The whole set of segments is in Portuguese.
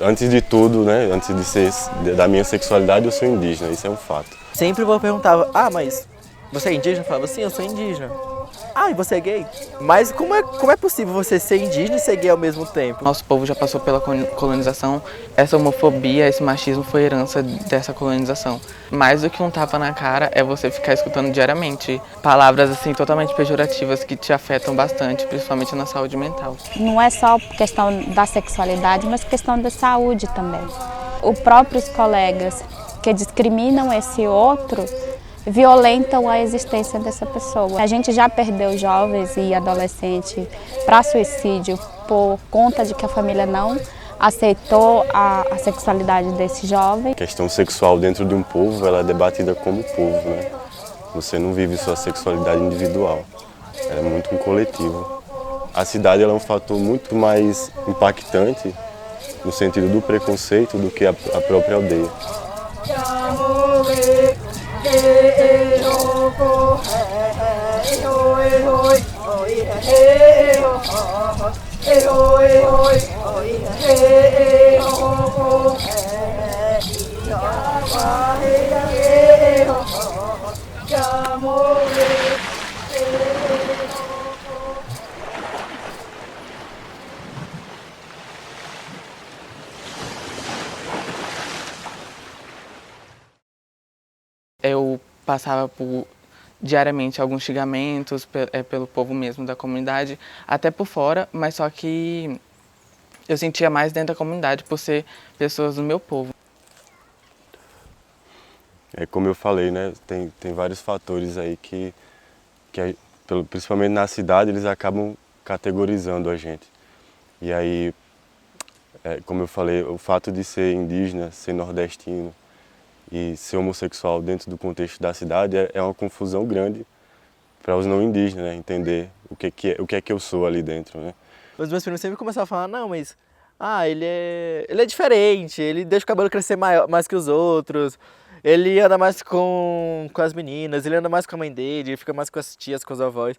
Antes de tudo, né, antes de ser da minha sexualidade, eu sou indígena, isso é um fato. Sempre eu perguntava, mas você é indígena? Eu falava, sim, eu sou indígena. E você é gay? Mas como é possível você ser indígena e ser gay ao mesmo tempo? Nosso povo já passou pela colonização, essa homofobia, esse machismo foi herança dessa colonização. Mais do que um tapa na cara é você ficar escutando diariamente palavras assim totalmente pejorativas que te afetam bastante, principalmente na saúde mental. Não é só questão da sexualidade, mas questão da saúde também. Os próprios colegas que discriminam esse outro violentam a existência dessa pessoa. A gente já perdeu jovens e adolescentes para suicídio por conta de que a família não aceitou a sexualidade desse jovem. A questão sexual dentro de um povo, ela é debatida como povo, né? Você não vive sua sexualidade individual, ela é muito um coletivo. A cidade ela é um fator muito mais impactante no sentido do preconceito do que a própria aldeia. Eu passava diariamente alguns xingamentos pelo povo mesmo da comunidade, até por fora, mas só que eu sentia mais dentro da comunidade por ser pessoas do meu povo. Como eu falei, né, tem vários fatores aí que principalmente na cidade, eles acabam categorizando a gente. E aí, como eu falei, o fato de ser indígena, ser nordestino e ser homossexual dentro do contexto da cidade é uma confusão grande para os não indígenas, né, entender o que é que eu sou ali dentro, né. Os meus primos sempre começavam a falar, não, mas ele é diferente, ele deixa o cabelo crescer mais que os outros, ele anda mais com as meninas, ele anda mais com a mãe dele, ele fica mais com as tias, com os avós.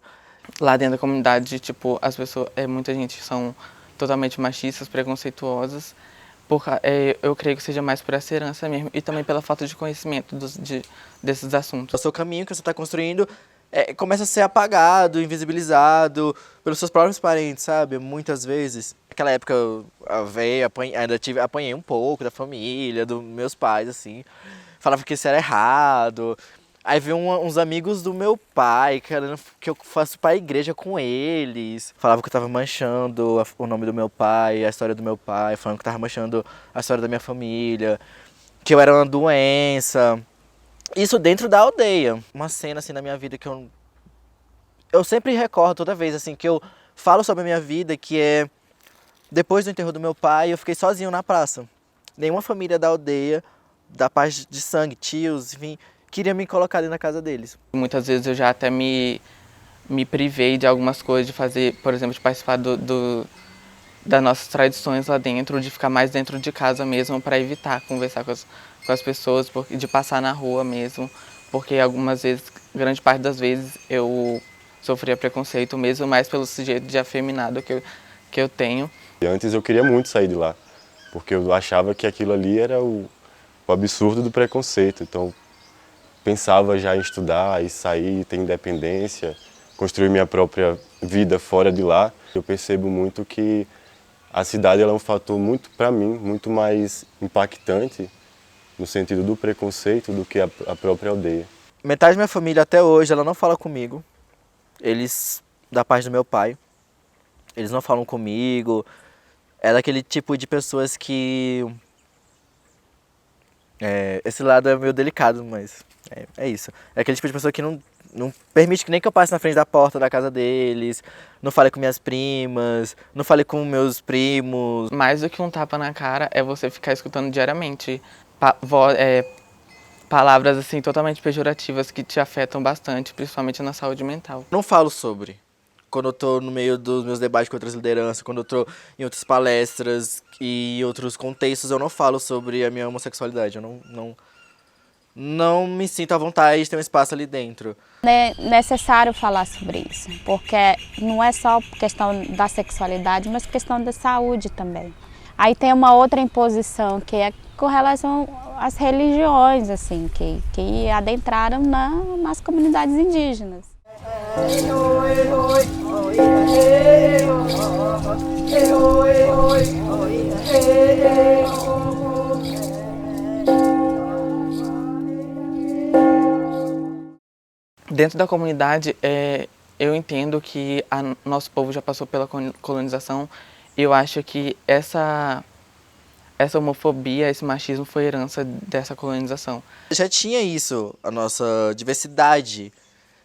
Lá dentro da comunidade, tipo, as pessoas, muita gente são totalmente machistas, preconceituosas. Eu creio que seja mais por essa herança mesmo e também pela falta de conhecimento desses assuntos. O seu caminho que você está construindo começa a ser apagado, invisibilizado pelos seus próprios parentes, sabe? Muitas vezes. Naquela época eu apanhei um pouco da família, dos meus pais, assim. Falava que isso era errado. Aí veio uns amigos do meu pai, querendo que eu faça para a igreja com eles. Falava que eu tava manchando o nome do meu pai, a história do meu pai, falando que eu tava manchando a história da minha família, que eu era uma doença. Isso dentro da aldeia. Uma cena assim na minha vida que eu sempre recordo toda vez assim que eu falo sobre a minha vida, que é depois do enterro do meu pai, eu fiquei sozinho na praça. Nenhuma família da aldeia, da parte de sangue, tios, enfim, queria me colocar ali na casa deles. Muitas vezes eu já até me privei de algumas coisas, de fazer, por exemplo, de participar das nossas tradições lá dentro, de ficar mais dentro de casa mesmo para evitar conversar com as pessoas, de passar na rua mesmo, porque algumas vezes, grande parte das vezes, eu sofria preconceito mesmo, mais pelo sujeito de afeminado que eu tenho. E antes eu queria muito sair de lá, porque eu achava que aquilo ali era o absurdo do preconceito, então pensava já em estudar e sair, ter independência, construir minha própria vida fora de lá. Eu percebo muito que a cidade ela é um fator muito, para mim, muito mais impactante no sentido do preconceito do que a própria aldeia. Metade da minha família até hoje, ela não fala comigo. Eles, da parte do meu pai, eles não falam comigo. É daquele tipo de pessoas que... esse lado é meio delicado, mas é isso. É aquele tipo de pessoa que não permite que nem que eu passe na frente da porta da casa deles, não fale com minhas primas, não fale com meus primos. Mais do que um tapa na cara é você ficar escutando diariamente palavras assim totalmente pejorativas que te afetam bastante, principalmente na saúde mental. Não falo sobre. Quando eu tô no meio dos meus debates com outras lideranças, quando eu tô em outras palestras e outros contextos, eu não falo sobre a minha homossexualidade. Eu não me sinto à vontade de ter um espaço ali dentro. É necessário falar sobre isso, porque não é só questão da sexualidade, mas questão da saúde também. Aí tem uma outra imposição, que é com relação às religiões, assim, que adentraram nas comunidades indígenas. Dentro da comunidade, eu entendo que nosso povo já passou pela colonização. Eu acho que essa homofobia, esse machismo foi herança dessa colonização. Já tinha isso, a nossa diversidade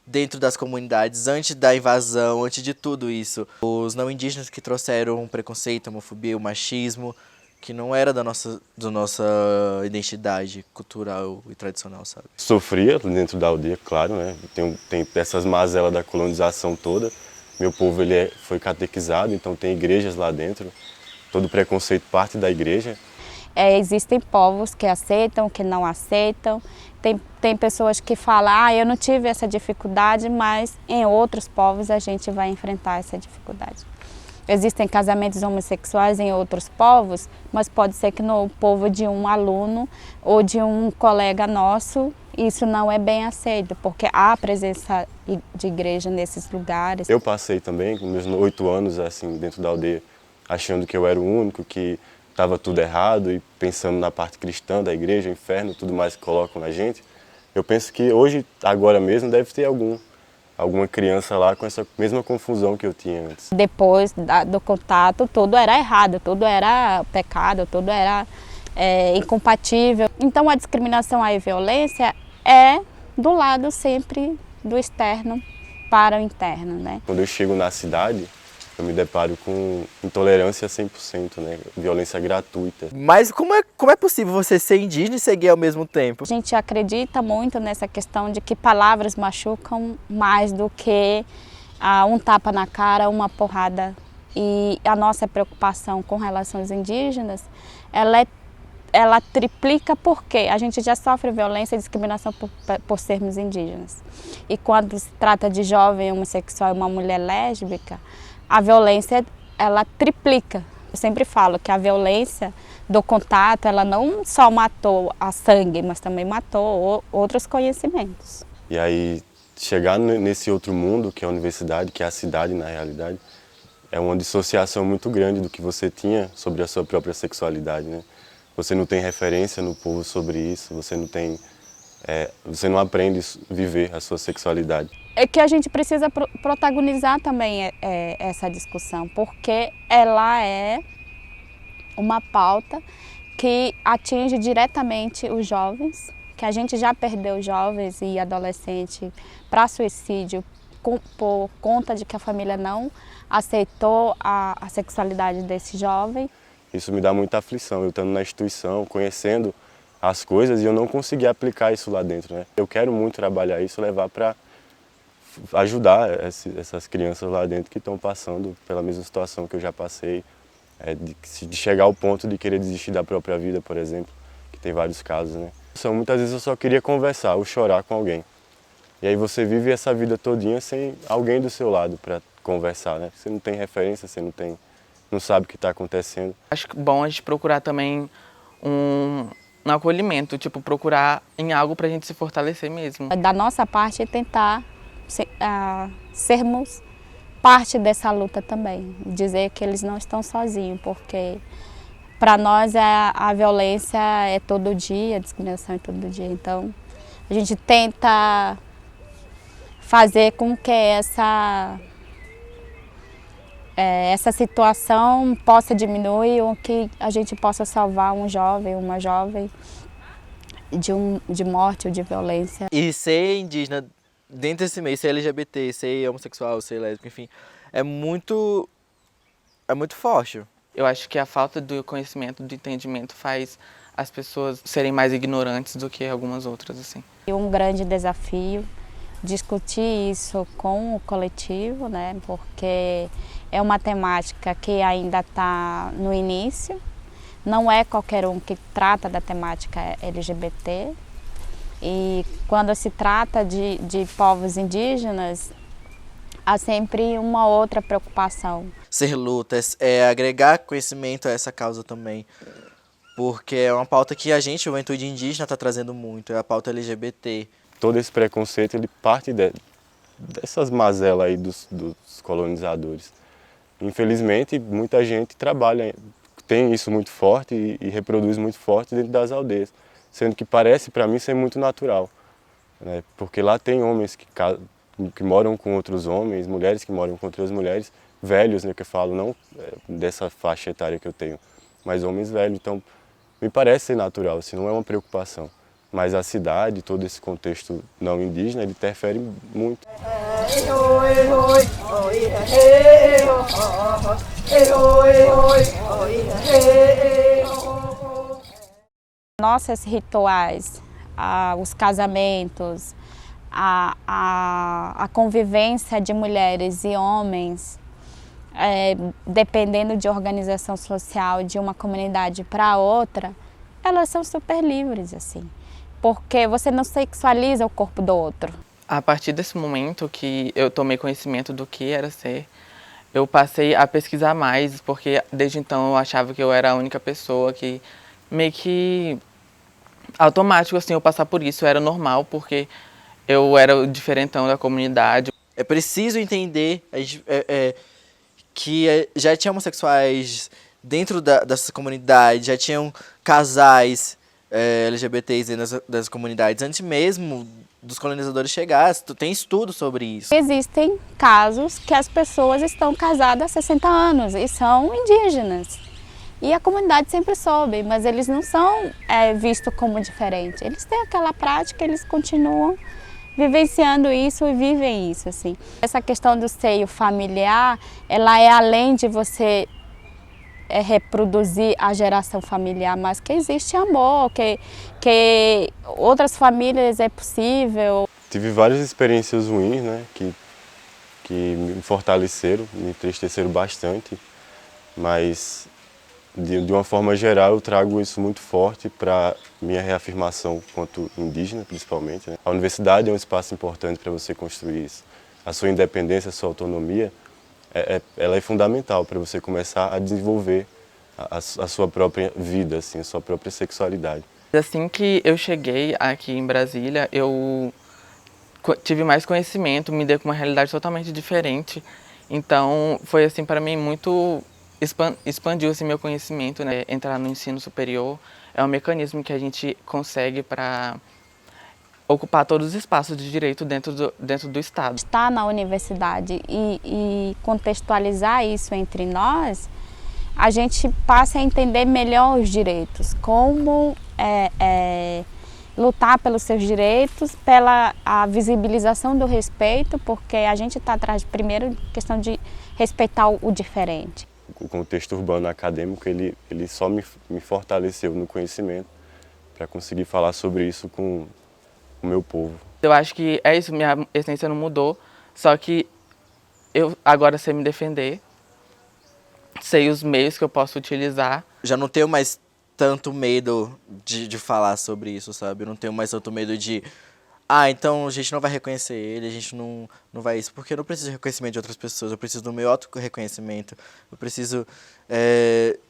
dentro das comunidades, antes da invasão, antes de tudo isso. Os não indígenas que trouxeram o preconceito, a homofobia, o machismo, que não era da nossa identidade cultural e tradicional, sabe? Sofria dentro da aldeia, claro, né? Tem essas mazelas da colonização toda. Meu povo foi catequizado, então tem igrejas lá dentro. Todo preconceito parte da igreja. Existem povos que aceitam, que não aceitam. Tem pessoas que falam, eu não tive essa dificuldade, mas em outros povos a gente vai enfrentar essa dificuldade. Existem casamentos homossexuais em outros povos, mas pode ser que no povo de um aluno ou de um colega nosso, isso não é bem aceito, porque há presença de igreja nesses lugares. Eu passei também, com meus 8 anos, assim, dentro da aldeia, achando que eu era o único, que estava tudo errado e pensando na parte cristã da igreja, o inferno, tudo mais que colocam na gente. Eu penso que hoje, agora mesmo, deve ter alguma criança lá com essa mesma confusão que eu tinha antes. Depois do contato, tudo era errado, tudo era pecado, tudo era incompatível. Então a discriminação e a violência é do lado sempre do externo para o interno, né? Quando eu chego na cidade, eu me deparo com intolerância 100%, né? Violência gratuita. Mas como é possível você ser indígena e ser gay ao mesmo tempo? A gente acredita muito nessa questão de que palavras machucam mais do que um tapa na cara, uma porrada. E a nossa preocupação com relação aos indígenas, ela triplica porque a gente já sofre violência e discriminação por sermos indígenas. E quando se trata de jovem homossexual e uma mulher lésbica, a violência, ela triplica. Eu sempre falo que a violência do contato, ela não só matou a sangue, mas também matou outros conhecimentos. E aí, chegar nesse outro mundo, que é a universidade, que é a cidade na realidade, é uma dissociação muito grande do que você tinha sobre a sua própria sexualidade, né? Você não tem referência no povo sobre isso, você não aprende a viver a sua sexualidade. É que a gente precisa protagonizar também essa discussão, porque ela é uma pauta que atinge diretamente os jovens, que a gente já perdeu jovens e adolescentes para suicídio por conta de que a família não aceitou a sexualidade desse jovem. Isso me dá muita aflição, eu estando na instituição, conhecendo as coisas e eu não consegui aplicar isso lá dentro, né? Eu quero muito trabalhar isso, levar para ajudar essas crianças lá dentro que estão passando pela mesma situação que eu já passei, de chegar ao ponto de querer desistir da própria vida, por exemplo, que tem vários casos, né? Muitas vezes eu só queria conversar ou chorar com alguém. E aí você vive essa vida todinha sem alguém do seu lado para conversar, né? Você não tem referência, você não sabe o que está acontecendo. Acho bom a gente procurar também um acolhimento, tipo, procurar em algo para a gente se fortalecer mesmo. Da nossa parte é tentar sermos parte dessa luta também, dizer que eles não estão sozinhos, porque para nós a violência é todo dia, a discriminação é todo dia. Então a gente tenta fazer com que essa situação possa diminuir ou que a gente possa salvar um jovem, uma jovem de morte ou de violência. E ser indígena dentro desse meio, ser LGBT, ser homossexual, ser lésbico, enfim, é muito forte. Eu acho que a falta do conhecimento, do entendimento faz as pessoas serem mais ignorantes do que algumas outras, assim. E um grande desafio discutir isso com o coletivo, né? Porque é uma temática que ainda está no início. Não é qualquer um que trata da temática LGBT. E quando se trata de povos indígenas, há sempre uma outra preocupação. ser luta, é agregar conhecimento a essa causa também. Porque é uma pauta que a gente, juventude indígena, está trazendo muito, é a pauta LGBT. Todo esse preconceito ele parte dessas mazelas aí dos colonizadores. Infelizmente, muita gente trabalha, tem isso muito forte e reproduz muito forte dentro das aldeias, sendo que parece para mim ser muito natural, né? Porque lá tem homens que moram com outros homens, mulheres que moram com outras mulheres, velhos, né, que eu falo, não dessa faixa etária que eu tenho, mas homens velhos. Então, me parece ser natural, assim, não é uma preocupação. Mas a cidade, todo esse contexto não indígena, ele interfere muito. Nossos rituais, os casamentos, a convivência de mulheres e homens, dependendo de organização social de uma comunidade para outra, elas são super livres, assim, porque você não sexualiza o corpo do outro. A partir desse momento que eu tomei conhecimento do que era ser, eu passei a pesquisar mais, porque desde então eu achava que eu era a única pessoa que meio que automático, assim, eu passar por isso, era normal, porque eu era o diferentão da comunidade. É preciso entender que já tinha homossexuais dentro dessa comunidade, já tinham casais LGBTs dentro das comunidades, antes mesmo dos colonizadores chegarem. Tem estudo sobre isso. Existem casos que as pessoas estão casadas há 60 anos e são indígenas. E a comunidade sempre soube, mas eles não são vistos como diferentes. Eles têm aquela prática, eles continuam vivenciando isso e vivem isso, assim. Essa questão do seio familiar, ela é além de você reproduzir a geração familiar, mas que existe amor, que outras famílias é possível. Tive várias experiências ruins, né, que me fortaleceram, me entristeceram bastante, mas de uma forma geral eu trago isso muito forte para minha reafirmação quanto indígena, principalmente, né? A universidade é um espaço importante para você construir isso. A sua independência, a sua autonomia, ela é fundamental para você começar a desenvolver a sua própria vida, assim, a sua própria sexualidade. Assim que eu cheguei aqui em Brasília, eu tive mais conhecimento, me dei com uma realidade totalmente diferente. Então, foi assim para mim muito expandiu assim meu conhecimento, né? Entrar no ensino superior é um mecanismo que a gente consegue para ocupar todos os espaços de direito dentro do Estado. Estar na universidade e contextualizar isso entre nós, a gente passa a entender melhor os direitos, como lutar pelos seus direitos, pela a visibilização do respeito, porque a gente está atrás, primeiro, questão de respeitar o diferente. O contexto urbano acadêmico, ele só me fortaleceu no conhecimento para conseguir falar sobre isso com o meu povo. Eu acho que é isso, minha essência não mudou, só que eu agora sei me defender, sei os meios que eu posso utilizar. Já não tenho mais tanto medo de falar sobre isso, sabe? Eu não tenho mais tanto medo de... então a gente não vai reconhecer ele, a gente não vai isso. Porque eu não preciso de reconhecimento de outras pessoas, eu preciso do meu auto-reconhecimento. Eu preciso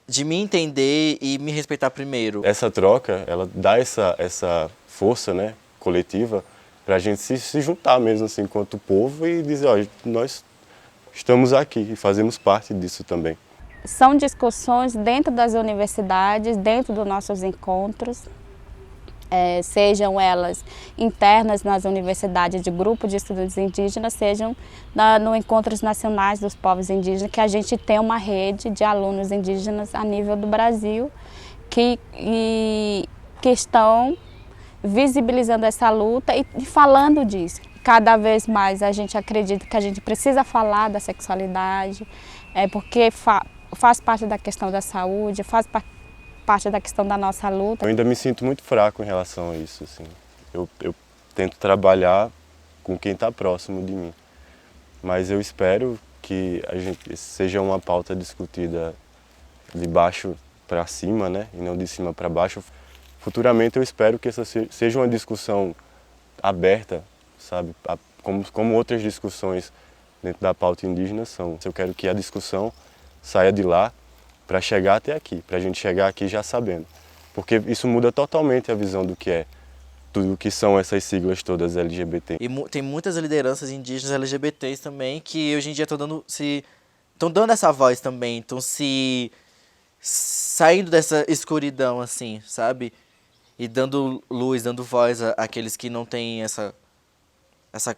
de me entender e me respeitar primeiro. Essa troca, ela dá essa força, né, coletiva para a gente se juntar mesmo, assim, enquanto povo e dizer, nós estamos aqui e fazemos parte disso também. São discussões dentro das universidades, dentro dos nossos encontros, sejam elas internas nas universidades de grupo de estudantes indígenas, sejam no Encontros Nacionais dos Povos Indígenas, que a gente tem uma rede de alunos indígenas a nível do Brasil que estão visibilizando essa luta e falando disso. Cada vez mais a gente acredita que a gente precisa falar da sexualidade, porque faz parte da questão da saúde, faz parte da questão da nossa luta. Eu ainda me sinto muito fraco em relação a isso, assim. Eu tento trabalhar com quem está próximo de mim, mas eu espero que seja uma pauta discutida de baixo para cima, né, e não de cima para baixo. Futuramente eu espero que essa seja uma discussão aberta, sabe, como outras discussões dentro da pauta indígena são. Eu quero que a discussão saia de lá para chegar até aqui, para a gente chegar aqui já sabendo. Porque isso muda totalmente a visão do que é, tudo o que são essas siglas todas LGBT. E tem muitas lideranças indígenas LGBTs também que hoje em dia estão dando essa voz também, estão saindo dessa escuridão, assim, sabe? E dando luz, dando voz àqueles que não têm essa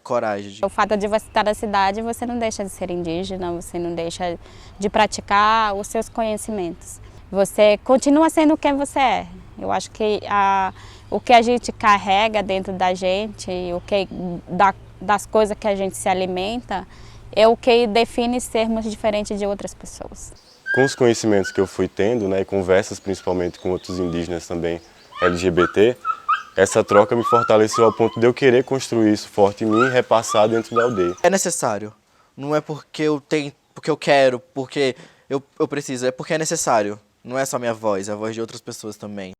coragem. O fato de você estar na cidade, você não deixa de ser indígena, você não deixa de praticar os seus conhecimentos. Você continua sendo quem você é. Eu acho que o que a gente carrega dentro da gente, das coisas que a gente se alimenta, é o que define sermos diferentes de outras pessoas. Com os conhecimentos que eu fui tendo, né, e conversas principalmente com outros indígenas também LGBT, essa troca me fortaleceu ao ponto de eu querer construir isso forte em mim e repassar dentro da aldeia. É necessário. Não é porque eu tenho, porque eu quero, porque eu preciso, é porque é necessário. Não é só minha voz, é a voz de outras pessoas também.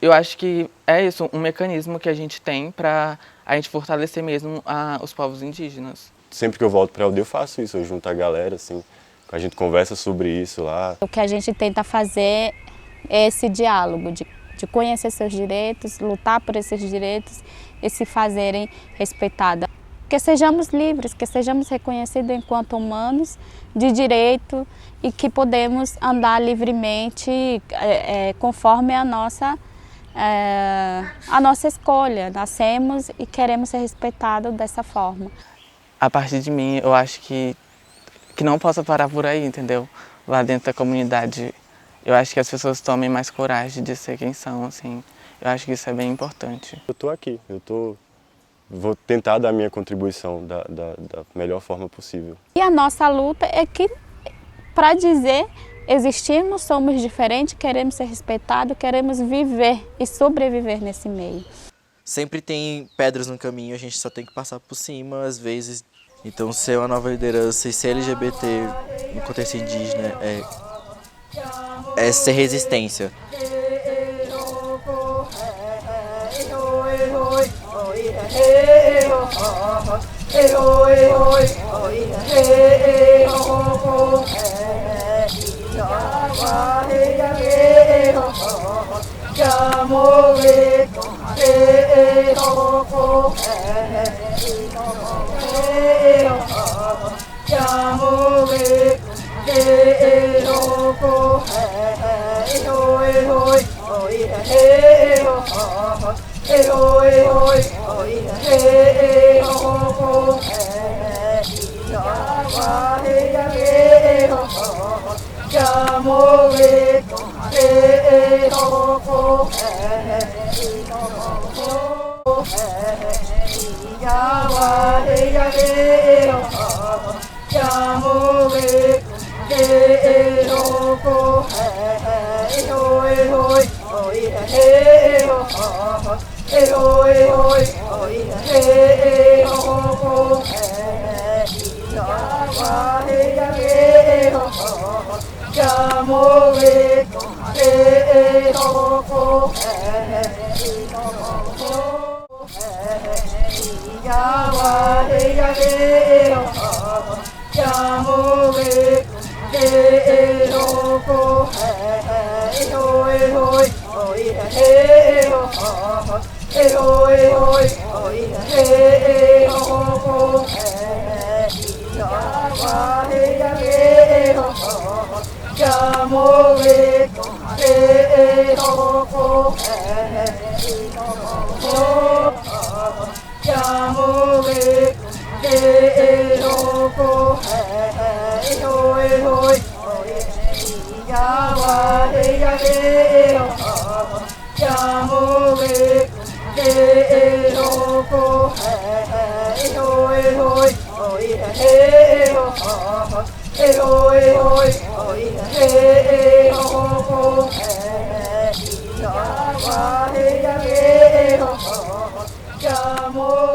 Eu acho que é isso, um mecanismo que a gente tem para a gente fortalecer mesmo os povos indígenas. Sempre que eu volto para a aldeia eu faço isso, eu junto a galera, assim, a gente conversa sobre isso lá. O que a gente tenta fazer é esse diálogo de conhecer seus direitos, lutar por esses direitos e se fazerem respeitados. Que sejamos livres, que sejamos reconhecidos enquanto humanos de direito e que podemos andar livremente conforme a nossa escolha. Nascemos e queremos ser respeitados dessa forma. A partir de mim, eu acho que não possa parar por aí, entendeu? Lá dentro da comunidade, eu acho que as pessoas tomem mais coragem de ser quem são, assim. Eu acho que isso é bem importante. Eu estou aqui, vou tentar dar a minha contribuição da melhor forma possível. E a nossa luta é que, para dizer, existimos, somos diferentes, queremos ser respeitados, queremos viver e sobreviver nesse meio. Sempre tem pedras no caminho, a gente só tem que passar por cima, às vezes. Então, ser uma nova liderança e ser LGBT no contexto indígena é ser resistência. Amor